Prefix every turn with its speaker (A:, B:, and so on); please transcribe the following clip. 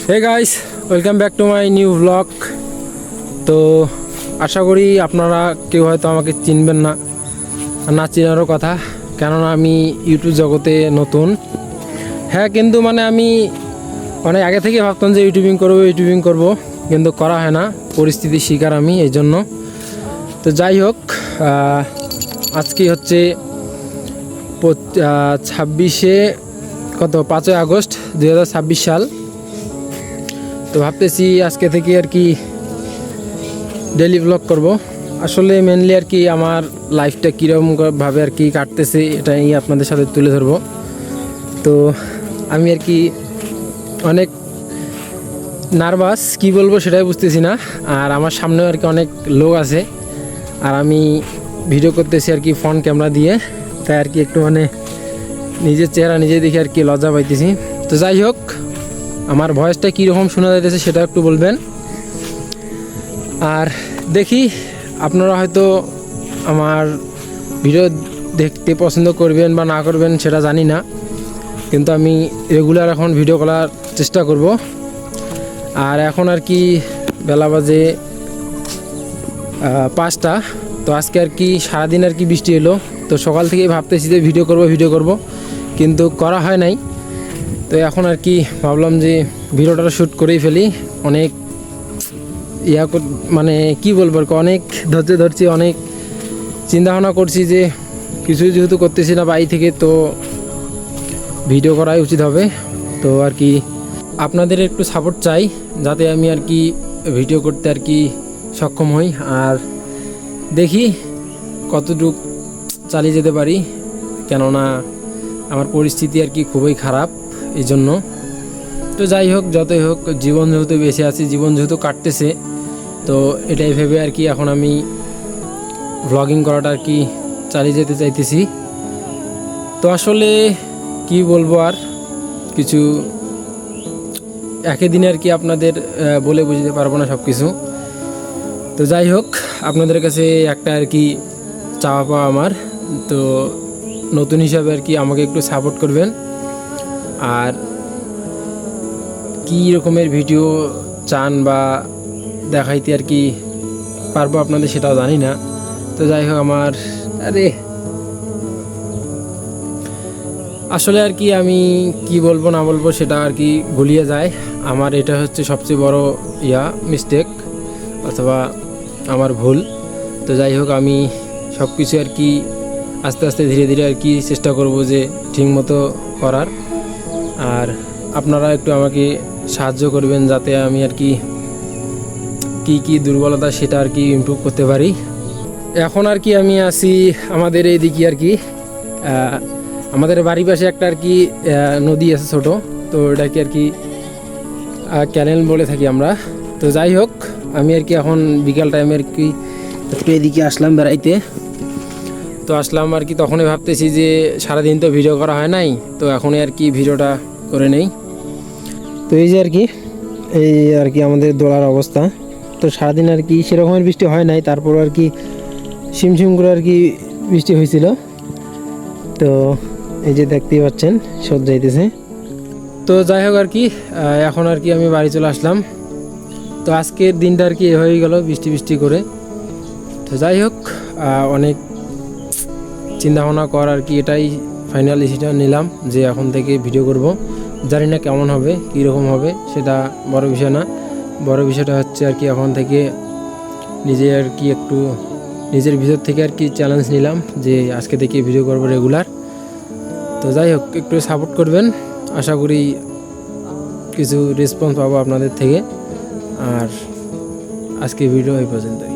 A: Hey guys, welcome back to my new blog. তো আশা করি আপনারা কেউ হয়তো আমাকে চিনবেন না, না চেনারও কথা, কেননা আমি ইউটিউব জগতে নতুন। হ্যাঁ, কিন্তু আমি অনেক আগে থেকে ভাবতাম যে ইউটিউবিং করব, কিন্তু করা হয় না, পরিস্থিতির শিকার আমি এই জন্য। তো যাই হোক, আজকে হচ্ছে 5ই আগস্ট 2026 সাল। তো ভাবতেছি আজকে থেকে আর কি ডেইলি ব্লগ করব। আসলে মেনলি আর কি আমার লাইফটা কীরকমভাবে আর কি কাটতেছে এটাই আপনাদের সাথে তুলে ধরবো। তো আমি আর কি অনেক নার্ভাস, কি বলবো সেটাই বুঝতেছি না। আর আমার সামনেও আর কি অনেক লোক আছে, আর আমি ভিডিও করতেছি আর কি ফ্রন্ট ক্যামেরা দিয়ে, তাই আর কি একটু নিজের চেহারা নিজে দেখে আর কি লজ্জা পাইতেছি। তো যাই হোক, আমার ভয়েসটা কীরকম শোনা যাইতেছে সেটা একটু বলবেন। আর দেখি আপনারা হয়তো আমার ভিডিও দেখতে পছন্দ করবেন বা না করবেন সেটা জানি না, কিন্তু আমি রেগুলার এখন ভিডিও করার চেষ্টা করব। আর এখন আর কি বেলা বাজে 5টা। তো আজকে আর কি সারাদিন আর কি বৃষ্টি এলো, তো সকাল থেকেই ভাবতেছি যে ভিডিও করব, কিন্তু করা হয় নাই। তো এখন আর কি ভাবলাম যে ভিডিওটা শ্যুট করেই ফেলি। অনেক কি বলবো আর কি, অনেক ধরছি, অনেক চিন্তাভাবনা করছি যে কিছুই যেহেতু করতেছি না বাড়ি থেকে, তো ভিডিও করাই উচিত হবে। তো আর কি আপনাদের একটু সাপোর্ট চাই, যাতে আমি আর কি ভিডিও করতে আর কি সক্ষম হই। আর দেখি কতটুকু চালিয়ে যেতে পারি, কেননা আমার পরিস্থিতি আর কি খুবই খারাপ এই জন্য। তো যাই হোক, যতই হোক, জীবন যেহেতু বেঁচে আছি, জীবন যেহেতু কাটতেছে, তো এটাই ভেবে আর কি এখন আমি ভ্লগিং করাটা আর কি চালিয়ে যেতে চাইতেছি। তো আসলে কি বলবো, আর কিছু একই দিনে আর কি আপনাদের বলে বুঝতে পারবো না সব কিছু। তো যাই হোক, আপনাদের কাছে একটা আর কি চাওয়া পাওয়া আমার, তো নতুন হিসাবে আর কি আমাকে একটু সাপোর্ট করবেন। আর কী রকমের ভিডিও চান বা দেখাইতে আর কি পারবো আপনাদের সেটাও জানি না। তো যাই হোক, আসলে আর কি আমি কি বলবো না বলবো সেটা আর কি গুলিয়ে যায়। আমার এটা হচ্ছে সবচেয়ে বড় মিস্টেক অথবা আমার ভুল। তো যাই হোক, আমি সব কিছু আর কি আস্তে আস্তে ধীরে ধীরে আর কি চেষ্টা করব যে ঠিকমতো করার। আর আপনারা একটু আমাকে সাহায্য করবেন, যাতে আমি আর কি কী দুর্বলতা সেটা আর কি ইমপ্রুভ করতে পারি। এখন আর কি আমি আছি আমাদের এইদিকে আর কি আমাদের বাড়ির পাশে একটা আর কি নদী আছে ছোট, তো এটাকে আর কি ক্যানেল বলে থাকি আমরা। তো যাই হোক, আমি আর কি এখন বিকাল টাইমে আর কি একটু এদিকে আসলাম বেড়াইতে। তো আসলাম আর কি, তখনই ভাবতেছি যে সারাদিন তো ভিডিও করা হয় নাই, তো এখনই আর কি ভিডিওটা করে নেই। তো এই যে আর কি আমাদের দোলার অবস্থা। তো সারাদিন আর কি সেরকমের বৃষ্টি হয় নাই, তারপর আর কি ঝিমঝিম করে আর কি বৃষ্টি হয়েছিল। তো এই যে দেখতেই পাচ্ছেন স্রোত যাইতেছে। তো যাই হোক আর কি এখন আর কি আমি বাড়ি চলে আসলাম। তো আজকের দিনটা আর কি হয়ে গেল বৃষ্টি করে। তো যাই হোক, অনেক চিন্তাভাবনা কর আর কি এটাই ফাইনাল ডিসিশন নিলাম যে এখন থেকে ভিডিও করব। জানি না কেমন হবে, কীরকম হবে সেটা বড় বিষয় না, বড় বিষয়টা হচ্ছে আর কি এখন থেকে নিজে আর কি একটু নিজের ভিতর থেকে আর কি চ্যালেঞ্জ নিলাম যে আজকে থেকে ভিডিও করব রেগুলার। তো যাই হোক, একটু সাপোর্ট করবেন, আশা করি কিছু রেসপন্স পাবো আপনাদের থেকে। আর আজকে ভিডিও এই পর্যন্তই।